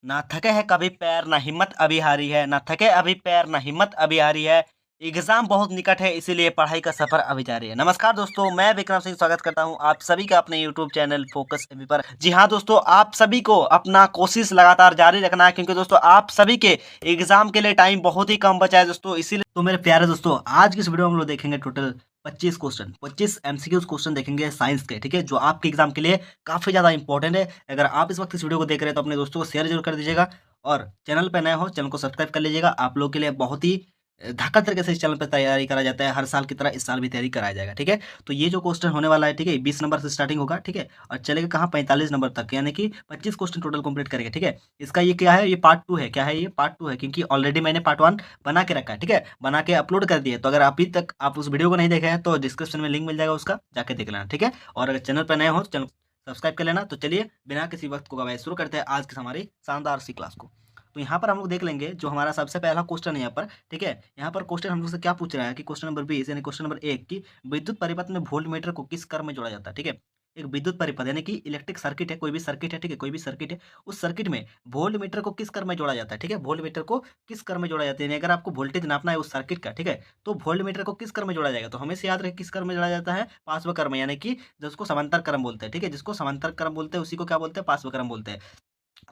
ना थके है कभी पैर ना हिम्मत अभी हारी है, ना थके अभी पैर ना हिम्मत अभी हारी है। एग्जाम बहुत निकट है इसीलिए पढ़ाई का सफर अभी जारी है। नमस्कार दोस्तों, मैं विक्रम सिंह स्वागत करता हूं आप सभी का अपने यूट्यूब चैनल फोकस एमपी पर। जी हाँ दोस्तों, आप सभी को अपना कोशिश लगातार जारी रखना है क्योंकि दोस्तों आप सभी के एग्जाम के लिए टाइम बहुत ही कम बचा है दोस्तों। इसीलिए तो मेरे प्यारे दोस्तों, आज की इस वीडियो में हम लोग देखेंगे टोटल 25 क्वेश्चन, 25 एमसीक्यूज क्वेश्चन देखेंगे साइंस के, ठीक है, जो आपके एग्जाम के लिए काफी ज्यादा इंपॉर्टेंट है। अगर आप इस वक्त इस वीडियो को देख रहे हैं तो अपने दोस्तों को शेयर जरूर कर दीजिएगा और चैनल पर नए हो चैनल को सब्सक्राइब कर लीजिएगा। आप लोग के लिए बहुत ही धाकड़ तरीके से इस चैनल पर तैयारी करा जाता है, हर साल की तरह इस साल भी तैयारी कराया जाएगा, ठीक है। तो ये जो क्वेश्चन होने वाला है, ठीक है, 20 नंबर से स्टार्टिंग होगा, ठीक है, और चलेगा कहाँ 45 नंबर तक, यानी कि 25 क्वेश्चन टोटल कंप्लीट करेंगे, ठीक है। इसका ये क्या है, ये पार्ट 2 है। क्या है ये? पार्ट 2 है, क्योंकि ऑलरेडी मैंने पार्ट 1 बना के रखा है, ठीक है, बना के अपलोड कर दिया। तो अगर अभी तक आप उस वीडियो को नहीं देखे हैं तो डिस्क्रिप्शन में लिंक मिल जाएगा, उसका जाके देख लेना, ठीक है। और अगर चैनल पर नए हो तो चैनल सब्सक्राइब कर लेना। तो चलिए बिना किसी वक्त को गवाए शुरू करते हैं आज की हमारी शानदार सी क्लास को। तो यहाँ पर हम लोग देख लेंगे जो हमारा सबसे पहला क्वेश्चन है यहाँ पर, ठीक है। यहाँ पर क्वेश्चन हम लोग से क्या पूछ रहा है कि क्वेश्चन नंबर 20 यानी क्वेश्चन नंबर 1 की विद्युत परिपथ में वोल्ट मीटर को किस क्रम में जोड़ा जाता है, ठीक है। एक विद्युत परिपथ यानी कि इलेक्ट्रिक सर्किट है, कोई भी सर्किट है, ठीक है, कोई भी सर्किट है, उस सर्किट में वोल्ट मीटर को किस क्रम में जोड़ा जाता है, ठीक है। वोल्ट मीटर को किस क्रम में जोड़ा जाता है, यानी अगर आपको वोल्टेज नापना है उस सर्किट का, ठीक है, तो वोल्ट मीटर को किस क्रम में जोड़ा जाएगा। तो हमेशा याद रहे किस क्रम में जोड़ा जाता है, पार्श्व क्रम, यानी कि जिसको समांतर क्रम बोलते हैं, ठीक है, जिसको समांतर क्रम बोलते हैं उसी को क्या बोलते हैं, पार्श्व क्रम बोलते हैं।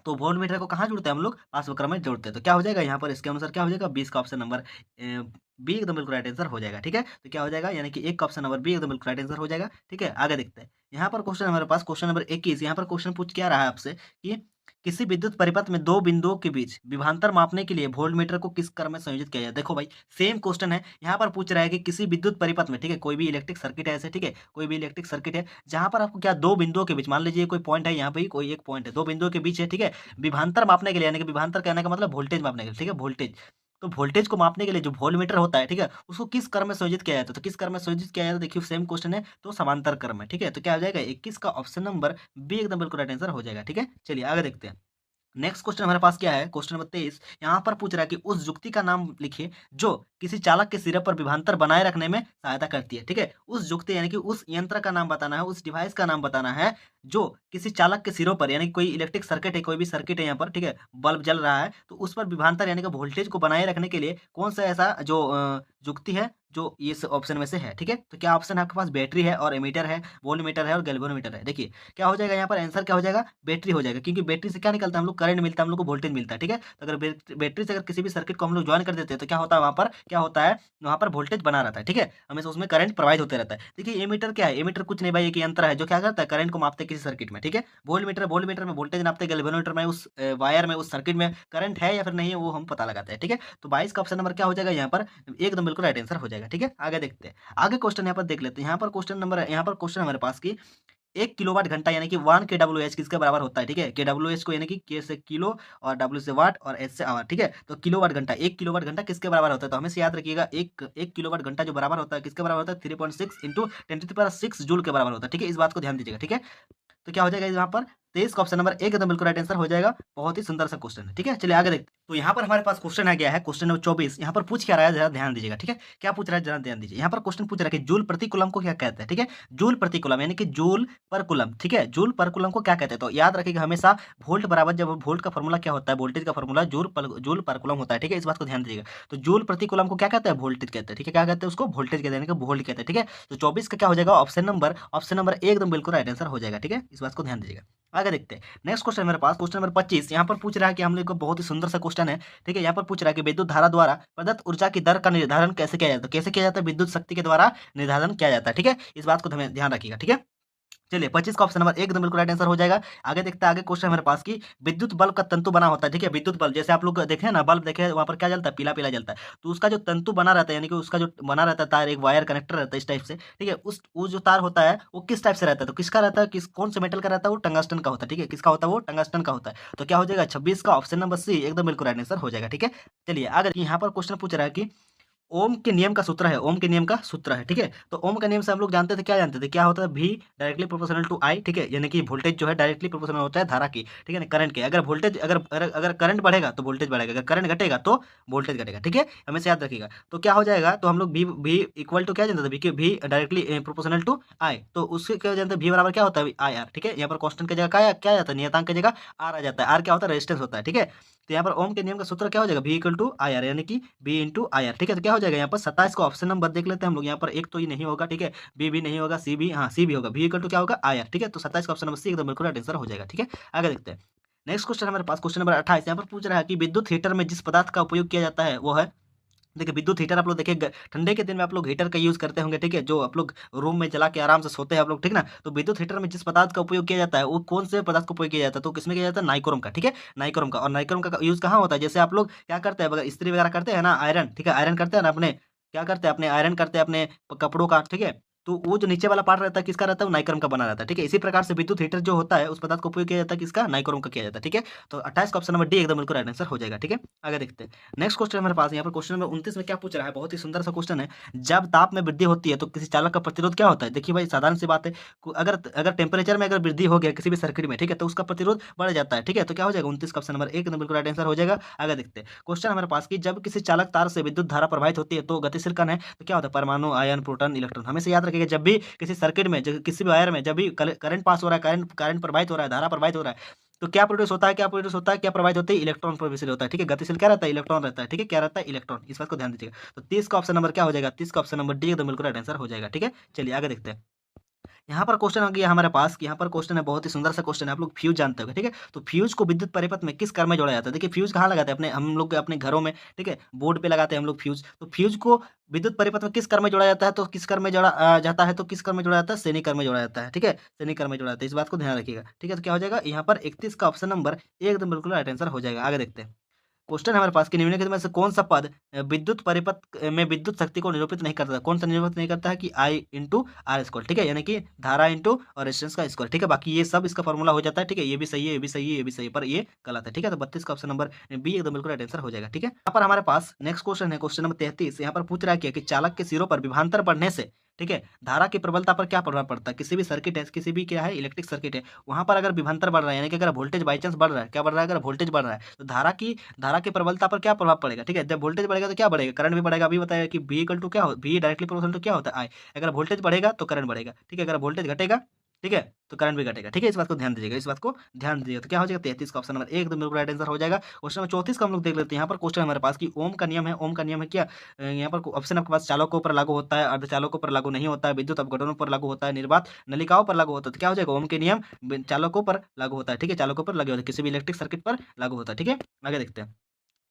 तो वोल्ट मीटर को कहाँ जोड़ते हैं हम लोग, पार्श्व क्रम में जोड़ते हैं। तो क्या हो जाएगा यहाँ पर, इसके अनुसार क्या हो जाएगा, 20 का ऑप्शन नंबर बी एकदम बिल्कुल राइट आंसर हो जाएगा, ठीक है। तो क्या हो जाएगा, यानी कि एक का ऑप्शन नंबर बी एकदम बिल्कुल राइट आंसर हो जाएगा, ठीक है। आगे देखते हैं, यहाँ पर क्वेश्चन हमारे पास क्वेश्चन नंबर 21। यहाँ पर क्वेश्चन पूछ क्या रहा है आपसे कि किसी विद्युत परिपथ में दो बिंदुओं के बीच विभवांतर मापने के लिए वोल्ट मीटर को किस क्रम में संयोजित किया जाए। देखो भाई, सेम क्वेश्चन है, यहाँ पर पूछ रहा है कि किसी विद्युत परिपथ में, ठीक है, कोई भी इलेक्ट्रिक सर्किट है ऐसे, ठीक है, कोई भी इलेक्ट्रिक सर्किट है जहां पर आपको क्या दो बिंदुओं के बीच, मान लीजिए कोई पॉइंट है, यहाँ पे कोई एक पॉइंट है, दो बिंदुओं के बीच है, ठीक है, विभवांतर मापने के लिए, यानी कि विभवांतर कहने का मतलब वोल्टेज मापने के लिए, ठीक है, वोल्टेज। तो वोल्टेज को मापने के लिए जो वोल्टमीटर होता है, ठीक है, उसको किस क्रम में संयोजित किया जाता है। तो किस क्रम में संयोजित किया जाता है, देखिए सेम क्वेश्चन है तो समांतर क्रम में, ठीक है। तो क्या हो जाएगा, 21 का ऑप्शन नंबर बी एकदम बिल्कुल राइट आंसर हो जाएगा, ठीक है। चलिए आगे देखते हैं। नेक्स्ट क्वेश्चन हमारे पास क्या है, क्वेश्चन नंबर 23। यहाँ पर पूछ रहा है कि उस युक्ति का नाम लिखिए जो किसी चालक के सिरे पर विभवांतर बनाए रखने में सहायता करती है, ठीक है। उस युक्ति यानी कि उस यंत्र का नाम बताना है, उस डिवाइस का नाम बताना है जो किसी चालक के सिरों पर, यानी कि कोई इलेक्ट्रिक सर्किट है, कोई भी सर्किट है यहाँ पर, ठीक है, बल्ब जल रहा है तो उस पर विभवांतर यानी कि वोल्टेज को बनाए रखने के लिए कौन सा ऐसा जो युक्ति है जो इस ऑप्शन में से है, ठीक है। तो क्या ऑप्शन है आपके पास, बैटरी है और एमीटर है, वोल्टमीटर है और गैल्वेनोमीटर है। देखिए क्या हो जाएगा यहाँ पर, आंसर क्या हो जाएगा, बैटरी हो जाएगा, क्योंकि बैटरी से क्या निकलता है, हम लोग करंट मिलता है, हम लोग को वोल्टेज मिलता है, ठीक है। तो अगर बैटरी से अगर किसी भी सर्किट को हम लोग ज्वाइन कर देते हैं तो क्या होता है, वहाँ पर क्या होता है, वहाँ पर वोल्टेज बना रहता है, ठीक है, हमेशा उसमें करंट प्रोवाइड होते रहता है। देखिए एमीटर क्या है, एमीटर कुछ नहीं भाई, एक यंत्र है जो क्या करता है, करंट को मापते हैं किसी सर्किट में, ठीक है। वोल्टमीटर में वोल्टेज नापते हैं, गैल्वेनोमीटर में उस वायर में, उस सर्किट में करंट है या फिर नहीं है वो हम पता लगाते हैं, ठीक है। तो 22 का ऑप्शन नंबर क्या हो जाएगा यहाँ पर, एकदम बिल्कुल राइट आंसर हो जाएगा, ठीक है। आगे देखते हैं, आगे क्वेश्चन यहाँ पर देख लेते हैं। यहाँ पर क्वेश्चन नंबर, यहाँ पर क्वेश्चन हमारे पास की 1 किलोवाट घंटा यानी कि 1 केडब्ल्यूएच किसके बराबर होता है, ठीक है। केडब्ल्यूएच को यानी कि के से किलो और डब्ल्यू से वाट और एच से आवर, ठीक है। तो किलोवाट घंटा, 1 किलोवाट घंटा किसके बराबर होता है, तो हमेशा याद रखिएगा एक किलोवाट घंटा जो बराबर होता है किसके बराबर होता है, 3.6 इंटू 10⁻6 जूल के बराबर होता है, ठीक है। इस बात को ध्यान दीजिएगा, ठीक है। तो क्या हो जाएगा यहाँ पर, 23 का ऑप्शन नंबर एक एकदम बिल्कुल राइट आंसर हो जाएगा। बहुत ही सुंदर सा क्वेश्चन है, ठीक है। चलिए आगे देखते हैं। तो यहाँ पर हमारे पास क्वेश्चन आ गया है, क्वेश्चन नंबर 24। यहाँ पर पूछ क्या रहा है, जरा ध्यान दीजिएगा, ठीक है। क्या पूछ रहा है, जरा ध्यान दीजिए। यहाँ पर क्वेश्चन पूछ रहा है कि जूल प्रति कूलम को क्या कहते हैं, ठीक है। जूल प्रति कूलम यानी कि जूल पर कूलम, ठीक है, जूल पर कूलम को क्या कहते हैं। तो याद रखिएगा हमेशा वोल्ट बराबर, जब वोल्ट का फॉर्मूला क्या होता है, वोल्टेज का फॉर्मूला जूल पर कूलम होता है, ठीक है। इस बात को ध्यान दीजिएगा। तो जूल प्रति कूलम को क्या कहते हैं, वोल्टेज कहते हैं, ठीक है। क्या कहते हैं उसको, वोल्टेज कहते हैं, यानी कि वोल्ट कहते हैं, ठीक है। तो 24 का क्या हो जाएगा, ऑप्शन नंबर एकदम बिल्कुल राइट आंसर हो जाएगा, ठीक है। इस बात को ध्यान दीजिएगा। आगे देखते हैं। नेक्स्ट क्वेश्चन मेरे पास क्वेश्चन नंबर 25। यहाँ पर पूछ रहा है कि हम लोग को बहुत ही सुंदर सा क्वेश्चन है, ठीक है। यहाँ पर पूछ रहा है कि विद्युत धारा द्वारा प्रदत्त ऊर्जा की दर का निर्धारण कैसे किया जाता है, कैसे किया जाता है, विद्युत शक्ति के द्वारा निर्धारण किया जाता है, ठीक है। इस बात को ध्यान रखिएगा, ठीक है। चलिए 25 का ऑप्शन नंबर एकदम बिल्कुल राइट आंसर हो जाएगा। आगे देखते हैं, आगे क्वेश्चन हमारे पास की विद्युत बल्ब का तंतु बना होता है, ठीक है। विद्युत बल्ब जैसे आप लोग देखे ना, बल्ब देखे वहां पर क्या जलता है, पीला पीला जलता है। तो उसका जो तंतु बना रहता है, यानी कि उसका जो बना रहता है तार, एक वायर कनेक्टर रहता है इस टाइप से, ठीक है। वो जो तार होता है वो किस टाइप से रहता है, तो किसका रहता है, कौन से मेटल का रहता है, वो टंगस्टन का होता है, ठीक है। किसका होता है, वो टंगस्टन का होता है। तो क्या हो जाएगा, 26 का ऑप्शन नंबर सी एकदम बिल्कुल राइट आंसर हो जाएगा, ठीक है। चलिए आगे यहाँ पर क्वेश्चन पूछ रहा है कि ओम के नियम का सूत्र है, ओम के नियम का सूत्र है, ठीक है। तो ओम का नियम से हम लोग जानते थे, क्या जानते थे, क्या होता है, V directly proportional to I, ठीक है, यानी कि वोल्टेज जो है डायरेक्टली प्रोपोर्शनल होता है धारा की, ठीक है ना, करंट के। अगर वोल्टेज अगर करंट बढ़ेगा तो वोल्टेज बढ़ेगा, अगर करंट घटेगा तो वोल्टेज घटेगा, ठीक है, हमेशा याद रखिएगा। तो क्या हो जाएगा, तो हम लोग V इक्वल टू क्या जानते थे, V directly proportional to I, तो उसके क्या जानते हैं, V बराबर क्या होता है, IR, ठीक है। यहाँ पर कांस्टेंट की जगह क्या जाता है, नियतांक की जगह R आ जाता है। R क्या होता है, रेजिस्टेंस होता है, ठीक है। तो यहाँ पर ओम के नियम का सूत्र क्या हो जाएगा, V equal to I R, यानी कि V इंटू आई आर, ठीक है। तो क्या हो जाएगा, यहाँ पर 27 का ऑप्शन नंबर देख लेते हैं हम लोग। यहाँ पर एक तो ये नहीं होगा, ठीक है, बी भी नहीं होगा, सी भी, हाँ सी भी होगा। V इक्वल टू क्या होगा, आई आर, ठीक है। तो 27 का ऑप्शन नंबर सी एकदम बिल्कुल राइट आंसर हो जाएगा, ठीक है। आगे देखते हैं। नेक्स्ट क्वेश्चन हमारे पास क्वेश्चन नंबर 28। यहाँ पर पूछ रहा है कि विद्युत हीटर में जिस पदार्थ का उपयोग किया जाता है वो है, देखिए विद्युत हीटर आप लोग देखिए, ठंडे के दिन में आप लोग हीटर का यूज करते होंगे, ठीक है, जो आप लोग रूम में जला के आराम से सोते हैं आप लोग, ठीक ना। तो विद्युत हीटर में जिस पदार्थ का उपयोग किया जाता है वो कौन से पदार्थ का उपयोग किया जाता है, तो किसमें किया जाता है, नाइक्रोम का, ठीक है, नाइक्रोम का। और नाइक्रोम का यूज कहाँ होता है, जैसे आप लोग क्या करते हैं, अगर इस्त्री वगैरह करते हैं ना, आयरन, ठीक है, आयरन करते हैं ना अपने, क्या करते हैं अपने, आयरन करते हैं अपने कपड़ों का, ठीक है। तो वो जो नीचे वाला पार्ट रहता है किसका रहता है, वो नाइक्रोम का बना रहता है, ठीक है। इसी प्रकार से विद्युत हीटर जो होता है उस पदार्थ का उपयोग किया जाता है किसका, नाइक्रोम का किया जाता है, ठीक है। तो 28 का ऑप्शन नंबर डी एकदम बिल्कुल राइट आंसर हो जाएगा, ठीक है। आगे देखते हैं। नेक्स्ट क्वेश्चन हमारे पास, यहाँ पर क्वेश्चन नंबर 29 में क्या पूछ रहा है, बहुत ही सुंदर सा क्वेश्चन है। जब ताप में वृद्धि होती है तो किसी चालक का प्रतिरोध क्या होता है। देखिए भाई साधारण सी बात है, अगर अगर टेम्परेचर में अगर वृद्धि हो गया किसी भी सर्किट में, ठीक है, तो उसका प्रतिरोध बढ़ जाता है, ठीक है। तो क्या हो जाएगा, 29 का ऑप्शन नंबर एक एकदम बिल्कुल राइट आंसर हो जाएगा। आगे देखते हैं। क्वेश्चन हमारे पास कि जब किसी चालक तार से विद्युत धारा प्रवाहित होती है तो गतिशील कण है, तो क्या होता है, परमाणु, आयन, प्रोटॉन, इलेक्ट्रॉन। हमेशा याद रखिएगा, जब भी किसी सर्किट में, किसी भी वायर में जब भी करंट पास हो रहा है, करंट प्रवाहित हो रहा है, धारा प्रवाहित हो रहा है, तो क्या प्रोड्यूस होता है, क्या प्रवाहित होता है, इलेक्ट्रॉन प्रवेश होता है, ठीक है। गतिशील क्या रहता है, इलेक्ट्रॉन रहता है, ठीक है, क्या रहता है, इलेक्ट्रॉन। इस बात को ध्यान दीजिएगा। तो 30 का ऑप्शन नंबर क्या हो जाएगा, 30 का ऑप्शन नंबर डी एकदम बिल्कुल राइट आंसर हो जाएगा, ठीक है। चलिए आगे देखते हैं। यहाँ पर क्वेश्चन आ गया हमारे पास कि यहाँ पर क्वेश्चन है, बहुत ही सुंदर सा क्वेश्चन है। आप लोग फ्यूज जानते होंगे, ठीक है। तो फ्यूज को विद्युत परिपथ में किस कार में जोड़ा जाता है। देखिए फ्यूज कहाँ लगाते हैं, अपने हम लोग अपने घरों में, ठीक है, बोर्ड पे लगाते हैं हम लोग फ्यूज। तो फ्यूज को विद्युत परिपथ में किस कार में जोड़ा जाता है, तो किस कार में जोड़ा जाता है, तो किस कार में जोड़ा जाता है, सैनिक कार में जोड़ा जाता है, ठीक है, सैनिक कार में जोड़ा जाता है। इस बात को ध्यान रखिएगा, ठीक है। तो क्या हो जाएगा, यहाँ पर 31 का ऑप्शन नंबर एकदम बिल्कुल राइट आंसर हो जाएगा। आगे देखते हैं। क्वेश्चन हमारे पास कि निम्नलिखित में से कौन सा पद विद्युत परिपथ में विद्युत शक्ति को निरूपित नहीं करता है। कौन सा निरूपित नहीं करता है, कि आई इंटू आर स्क्वायर, ठीक है, यानी कि धारा इंटू और रेजिस्टेंस का स्क्वायर, ठीक है। बाकी ये सब इसका फॉर्मूला हो जाता है, ठीक है। ये भी सही है, ये भी सही है, ये भी सही है, पर ये गलत है, ठीक है। तो 32 का ऑप्शन नंबर बी एकदम बिल्कुल राइट आंसर हो जाएगा, ठीक है। यहाँ पर हमारे पास नेक्स्ट क्वेश्चन है, क्वेश्चन नंबर 33। यहाँ पर पूछ रहा है कि चालक के सिरों पर विभवांतर बढ़ने से, ठीक है, धारा की प्रबलता पर क्या प्रभाव पड़ता है। किसी भी सर्किट है, किसी भी क्या है, इलेक्ट्रिक सर्किट है, वहां पर अगर विभवांतर बढ़ रहा है, यानी कि अगर वोल्टेज बाई चांस बढ़ रहा है, क्या बढ़ रहा है, अगर वोल्टेज बढ़ रहा है, तो धारा की प्रबलता पर क्या प्रभाव पड़ेगा, ठीक है। जब वोल्टेज बढ़ेगा तो क्या बढ़ेगा, करंट भी बढ़ेगा। अभी बताया कि V इक्वल टू क्या हो, V डायरेक्टली प्रोपोर्शनल टू क्या होता है, I। अगर वोल्टेज बढ़ेगा तो करंट बढ़ेगा, ठीक है, अगर वोल्टेज घटेगा, ठीक है, तो करंट भी घटेगा, ठीक है। इस बात को ध्यान दीजिएगा, इस बात को ध्यान दीजिएगा। तो क्या हो जाएगा, 33 का ऑप्शन नंबर एकदम बिल्कुल राइट आंसर हो जाएगा। क्वेश्चन नंबर 34 का हम लोग देख लेते हैं। यहाँ पर क्वेश्चन हमारे पास कि ओम का नियम है, ओम का नियम है क्या, यहाँ पर ऑप्शन आपके पास चालकों पर लागू होता है, अर्धचालकों पर लागू नहीं होता है, विद्युत अपघटनों पर लागू होता है, निर्वात नलिकाओं पर लागू होता है। तो क्या हो जाएगा, ओम के नियम चालकों पर लागू होता है, ठीक है, चालकों पर लागू होता है, किसी भी इलेक्ट्रिक सर्किट पर लागू होता है, ठीक है। आगे देखते हैं।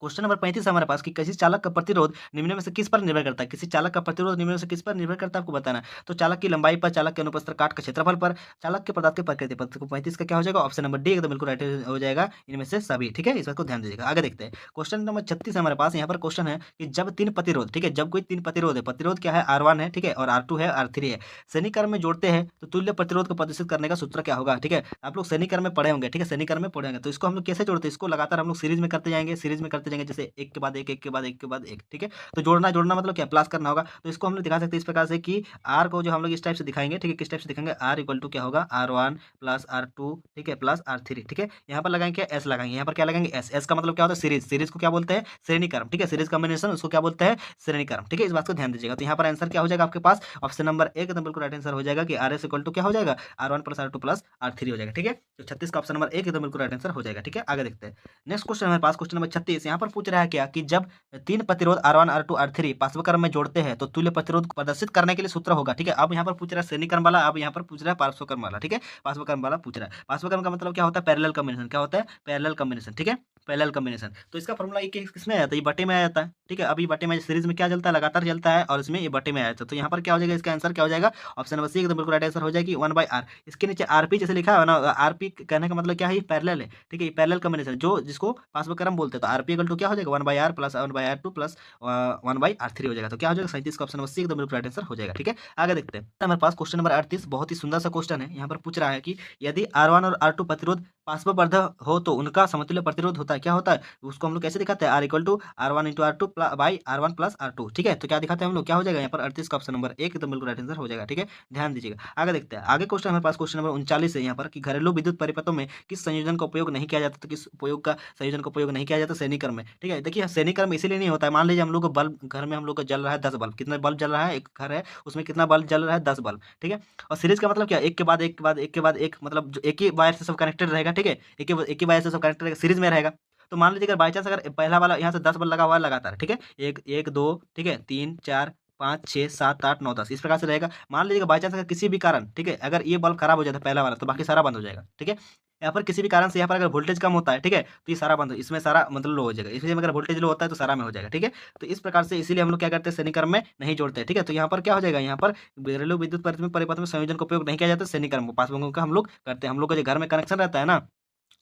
क्वेश्चन नंबर 35 हमारे पास कि किसी चालक का प्रतिरोध निम्न में से किस पर निर्भर करता है। किसी चालक का प्रतिरोध निम्न में से किस पर निर्भर करता है, आपको बताना है। तो चालक की लंबाई पर, चालक के अनुप्रस्थ काट का क्षेत्रफल पर, चालक के पदार्थ की प्रकृति पर। तो 35 का क्या हो जाएगा, ऑप्शन नंबर डी एकदम बिल्कुल राइट हो जाएगा, इनमें से सभी, ठीक है। इस बात को ध्यान दीजिएगा। आगे देखते हैं। क्वेश्चन नंबर 36 हमारे पास। यहाँ पर क्वेश्चन है कि जब तीन प्रतिरोध, ठीक है, जब कोई तीन प्रतिरोध है, प्रतिरोध क्या है, R1 है, ठीक है, और R2 है, R3 है, सैनिक में जोड़ते हैं तो तुल्य प्रतिरोध को प्रदर्शित करने का सूत्र क्या होगा, ठीक है। आप लोग सैनिक में पढ़े होंगे, ठीक है, सैनिक में पढ़े होंगे। तो इसको हम लोग कैसे जोड़ते हैं, इसको लगातार हम लोग सीरीज में करते जाएंगे, सीरीज में करते जाएंगे, जैसे एक के बाद एक, एक के बाद एक, के बाद एक, ठीक है। तो जोड़ना मतलब क्या, प्लस करना होगा। तो इसको हम लोग दिखा सकते हैं इस प्रकार से कि आर को जो हम लोग इस टाइप से दिखाएंगे, ठीक है, किस टाइप से दिखाएंगे, आर इक्वल टू क्या होगा, R1 प्लस R2, ठीक है, प्लस R3, ठीक है। यहाँ पर लगाएंगे क्या, एस लगाएंगे, यहाँ पर क्या लगाएंगे, एस। एस का मतलब क्या होता है, सीरीज। सीरीज को क्या बोलते हैं, श्रेणी क्रम, ठीक है, सीरीज कॉम्बिनेशन उसको क्या बोलते हैं, श्रेणी क्रम, ठीक है। इस बात को ध्यान दीजिएगा। तो यहाँ पर आंसर क्या हो जाएगा आपके पास, ऑप्शन नंबर एक एकदम बिल्कुल राइट आंसर हो जाएगा कि आर एस इक्वल टू क्या हो जाएगा, R1 plus R2 plus R3 हो जाएगा, ठीक है। तो 36 का ऑप्शन नंबर एक एकदम बिल्कुल राइट आंसर हो जाएगा, ठीक है। आगे देखते हैं। नेक्स्ट क्वेश्चन हमारे पास क्वेश्चन नंबर 36। यहाँ पर पूछ रहा है क्या कि जब तीन प्रतिरोध R1 R2 R3 पार्श्वक्रम में जोड़ते हैं तो तुल्य प्रतिरोध को प्रदर्शित करने के लिए सूत्र होगा, ठीक है। अब यहाँ पर पूछ रहा है श्रेणी क्रम वाला, अब यहाँ पर पूछ रहा है पार्श्वक्रम वाला, ठीक है, पार्श्वक्रम वाला पूछ रहा है। पार्श्वक्रम का मतलब क्या होता है, पैरेलल कॉम्बिनेशन, क्या होता है, पैरेलल कॉम्बिनेशन, ठीक है, पैरेलल कॉम्बिनेशन। तो इसका फॉर्मूला ये किसमें आ जाता है, ये बटे में आ जाता है, ठीक है। अब ये बटे में सीरीज में क्या चलता है, लगातार चलता है, और इसमें ये बटे में आ जाता है। तो यहाँ पर क्या हो जाएगा, इसका आंसर क्या हो जाएगा, ऑप्शन नंबर सी एकदम बिल्कुल राइट आंसर हो जाएगी, 1/r। इसके नीचे आरपी जैसे लिखा है ना, आरपी कहने का मतलब क्या है, पैरेलल है, ठीक है, ये पैरेलल कॉम्बिनेशन जो जिसको पार्श्वक्रम बोलते हैं। तो आरपी इक्वल टू क्या हो जाएगा, 1/r plus 1/r2 plus 1/r3 हो जाएगा। तो क्या हो जाएगा, 37 का ऑप्शन नंबर सी एकदम बिल्कुल राइट आंसर हो जाएगा, ठीक है। आगे देखते हैं। हमारे पास क्वेश्चन नंबर 38 बहुत ही सुंदर सा क्वेश्चन है। यहाँ पर पूछ रहा है कि यदि R1 और R2 प्रतिरोध पार्श्वबद्ध हो तो उनका समतुल्य प्रतिरोध होता है, क्या होता है, उसको हम लोग कैसे दिखाते हैं, R=R1 × R2 ठीक है। तो क्या दिखाते हैं हम लोग, क्या हो जाएगा यहाँ पर 38 का ऑप्शन नंबर 1 एकदम बिल्कुल राइट आंसर हो जाएगा। ठीक है, ध्यान दीजिएगा। आगे देखते हैं, आगे क्वेश्चन हमारे पास क्वेश्चन नंबर 39 है यहाँ पर कि घरेलू विद्युत परिपथों में किस संयोजन का उपयोग नहीं किया जाता, तो किस उपयोग का संयोजन का उपयोग नहीं किया जाता, श्रेणीक्रम में। ठीक है, देखिए श्रेणीक्रम इसीलिए नहीं होता है, मान लीजिए हम लोग को बल्ब घर में हम लोग को जल रहा है 10 बल्ब, कितना बल्ब जल रहा है, एक घर है उसमें कितना बल्ब जल रहा है, 10 बल्ब। ठीक है, और सीरीज का मतलब क्या, एक के बाद एक के बाद एक के बाद एक, मतलब जो एक ही वायर से सब कनेक्टेड रहेगा। ठीक है, एक ही वायर से सब कनेक्टेड रहेगा, सीरीज में रहेगा। तो मान लीजिए अगर बाई चांस अगर पहला वाला यहाँ से 10 बल्ब लगा हुआ है लगातार, ठीक है, एक एक दो, ठीक है, 3 4 5 6 7 8 9 10 इस प्रकार से रहेगा। मान लीजिए बाई चांस अगर किसी भी कारण, ठीक है, अगर ये बल्ब खराब हो जाता है पहला वाला, तो बाकी सारा बंद हो जाएगा। ठीक है, यहाँ पर किसी भी कारण से यहाँ पर अगर वोल्टेज कम होता है, ठीक है, तो ये सारा बंद हो, इसमें सारा मतलब लो हो जाएगा, इसमें अगर वोल्टेज लो होता है तो सारा में हो जाएगा। ठीक है, तो इस प्रकार से इसीलिए हम लोग क्या करते हैं, श्रेणीक्रम में नहीं जोड़ते हैं। ठीक है, तो यहाँ पर क्या हो जाएगा, यहाँ पर घरेलू विद्युत परिपथ में संयोजन का उपयोग नहीं किया जाता, श्रेणीक्रम को पासबुकों का हम लोग करते हैं। हम लोग का जो घर में कनेक्शन रहता है ना,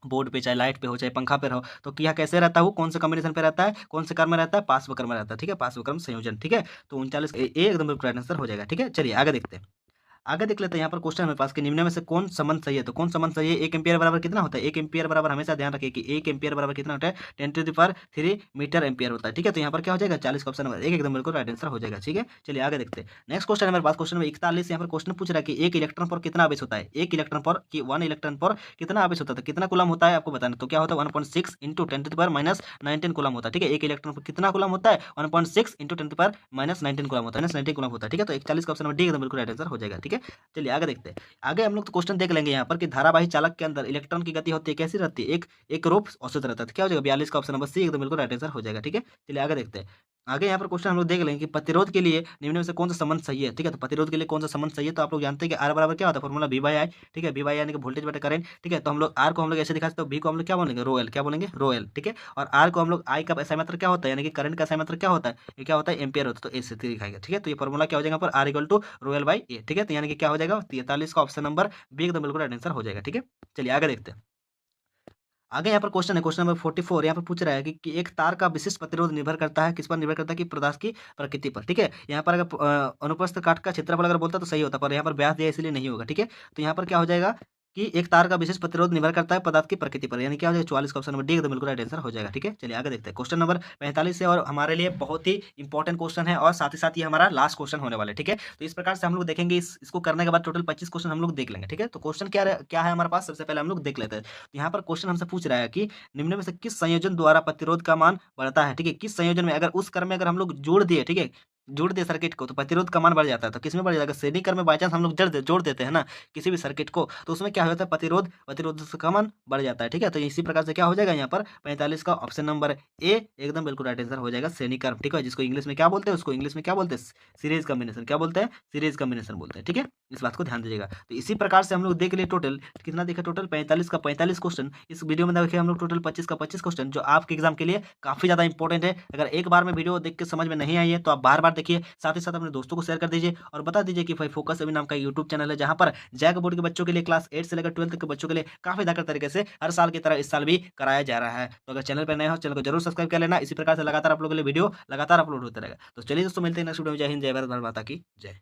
बोर्ड पे चाहे लाइट पे हो चाहे पंखा पे रहो, तो क्या कैसे रहता है, वो कौन से कॉम्बिनेशन पे रहता है, कौन से क्रम में रहता है, पार्श्वक्रम में रहता है। ठीक है, पार्श्वक्रम संयोजन। ठीक है, तो 39 एकदम बिल्कुल राइट आंसर हो जाएगा। ठीक है, चलिए आगे देखते हैं। आगे देख लेते हैं, यहाँ पर क्वेश्चन हमारे पास कि निम्न में से कौन संबंध सही है, तो कौन संबंध सही है, 1 एम्पियर बराबर कितना होता है, 1 एम्पियर बराबर हमेशा ध्यान रखिए कि 1 एम्पियर बराबर कितना होता है, 10⁻³ मीटर एम्पियर होता है। ठीक है, तो यहाँ पर क्या हो जाएगा, 40 का ऑप्शन नंबर 1 एकदम बिल्कुल राइट आंसर हो जाएगा। ठीक है, चलिए आगे देखते हैं। नेक्स्ट क्वेश्चन हमारे पास क्वेश्चन नंबर 41, यहाँ पर क्वेश्चन पूछ रहा है कि एक इलेक्ट्रॉन पर कितना आवेश होता है, एक इलेक्ट्रॉन पर कि 1 इलेक्ट्रॉन पर कितना आवेश होता है, कितना कूलम होता है आपको बताना। तो क्या होता है, 1.6 × 10⁻⁻19 कूलम होता है। ठीक है, एक इलेक्ट्रॉन पर कितना कूलम होता है, 1.6 × 10⁻⁻19 कूलम होता है, 19 कूलम होता है। ठीक है, तो 41 का ऑप्शन नंबर डी एकदम बिल्कुल राइट आंसर हो जाएगा। ठीक है, चलिए आगे देखते हैं। आगे हम लोग तो क्वेश्चन देख लेंगे यहाँ पर कि धारावाही चालक के अंदर इलेक्ट्रॉन की गति होती है, कैसी रहती है, एक रूप औसत रहता है। तो क्या हो जाएगा, 42 का ऑप्शन नंबर सी एकदम बिल्कुल राइट आंसर हो जाएगा। ठीक है, चलिए आगे देखते हैं। आगे यहाँ पर क्वेश्चन हम लोग देख लेंगे कि प्रतिरोध के लिए निम्न में से कौन सा संबंध सही है। ठीक है, तो प्रतिरोध के लिए कौन सा संबंध सही है, तो आप लोग जानते हैं कि आर बराबर क्या होता है, फॉर्मूला V/I। ठीक है, V/I यानी कि वोल्टेज बटा करंट। ठीक है, तो हम लोग आर को हम लोग ऐसे दिखा सकते हैं, V को हम लोग क्या बोलेंगे, रो एल, क्या बोलेंगे, रो एल। ठीक है, और आर को हम लोग आई का एसआई मात्रक क्या होता है, यानी कि करंट का एसआई मात्रक क्या होता है, ये क्या होता है, एम्पियर होता है, तो ऐसे दिखाएगा। ठीक है, तो ये फॉर्मूला क्या हो जाएगा पर R = ρL/A। ठीक है, तो यानी कि क्या हो जाएगा, 43 का ऑप्शन नंबर बी एकदम बिल्कुल राइट आंसर हो जाएगा। ठीक है, चलिए आगे देखते हैं। आगे यहाँ पर क्वेश्चन है, क्वेश्चन नंबर 44, यहाँ पर पूछ रहा है कि एक तार का विशिष्ट प्रतिरोध निर्भर करता है, किस पर निर्भर करता है, कि पदार्थ की प्रकृति पर। ठीक है, यहाँ पर अगर अनुप्रस्थ काट का क्षेत्रफल अगर बोलता तो सही होता, पर यहाँ पर व्यास दिया इसलिए नहीं होगा। ठीक है, तो यहाँ पर क्या हो जाएगा कि एक तार का विशेष प्रतिरोध निर्भर करता है पदार्थ की प्रकृति पर, यानी क्या हो जाएगा, 44 का ऑप्शन नंबर डी एकदम बिल्कुल राइट आंसर हो जाएगा। ठीक है, चलिए आगे देखते हैं। क्वेश्चन नंबर 45 से और हमारे लिए बहुत ही इंपॉर्टेंट क्वेश्चन है और साथ ही साथ ये हमारा लास्ट क्वेश्चन होने वाला है। ठीक है, तो इस प्रकार से हम लोग देखेंगे, इसको करने के बाद टोटल 25 क्वेश्चन हम लोग देख लेंगे। ठीक है, तो क्वेश्चन क्या है हमारे पास, सबसे पहले हम लोग देख लेते हैं। तो यहाँ पर क्वेश्चन हमसे पूछ रहा है कि निम्न में से किस संयोजन द्वारा प्रतिरोध का मान बढ़ता है। ठीक है, किस संयोजन में, अगर उस क्रम में अगर हम लोग जोड़ दिए, ठीक है, जोड़ दिए सर्किट को, तो प्रतिरोध का मान बढ़ जाता है। तो किसमें बढ़ जाएगा, श्रेणी क्रम में बाई चांस हम लोग जोड़ देते हैं ना किसी भी सर्किट को, तो उसमें क्या हो जाता है, प्रतिरोध का मान बढ़ जाता है। ठीक है, तो इसी प्रकार से क्या हो जाएगा, यहाँ पर 45 का ऑप्शन नंबर ए एकदम बिल्कुल राइट आंसर हो जाएगा, श्रेणी क्रम। ठीक है, जिसको इंग्लिश में क्या बोलते हैं, उसको इंग्लिश में क्या बोलते हैं, सीरीज कॉम्बिनेशन, क्या बोलते हैं, सीरीज कॉम्बिनेशन बोलते हैं। ठीक है, इस बात को ध्यान दीजिएगा। तो इसी प्रकार से हम लोग देख लिए टोटल कितना देखा, टोटल 45 का 45 क्वेश्चन। इस वीडियो में देखे हम लोग टोटल 25 का 25 क्वेश्चन, जो आपके एग्जाम के लिए काफी ज्यादा इंपॉर्टेंट है। अगर एक बार में वीडियो देख के समझ में नहीं आई है तो आप बार बार देखिए, साथ ही साथ अपने दोस्तों को शेयर कर दीजिए और बता दीजिए कि भाई फोकस अभी नाम का यूट्यूब चैनल है, जहां पर जैक बोर्ड के बच्चों के लिए क्लास 8 से लेकर 12 तक के बच्चों के लिए काफी बेहतर तरीके से हर साल की तरह इस साल भी कराया जा रहा है। तो अगर चैनल पर नए हो, चैनल को जरूर सब्सक्राइब कर लेना। इसी प्रकार से लगातार आप लोगों के लिए वीडियो लगातार अपलोड होते रहेगा। तो चलिए दोस्तों, मिलते हैं नेक्स्ट वीडियो में। जय हिंद, जय भारत, भारत माता की जय।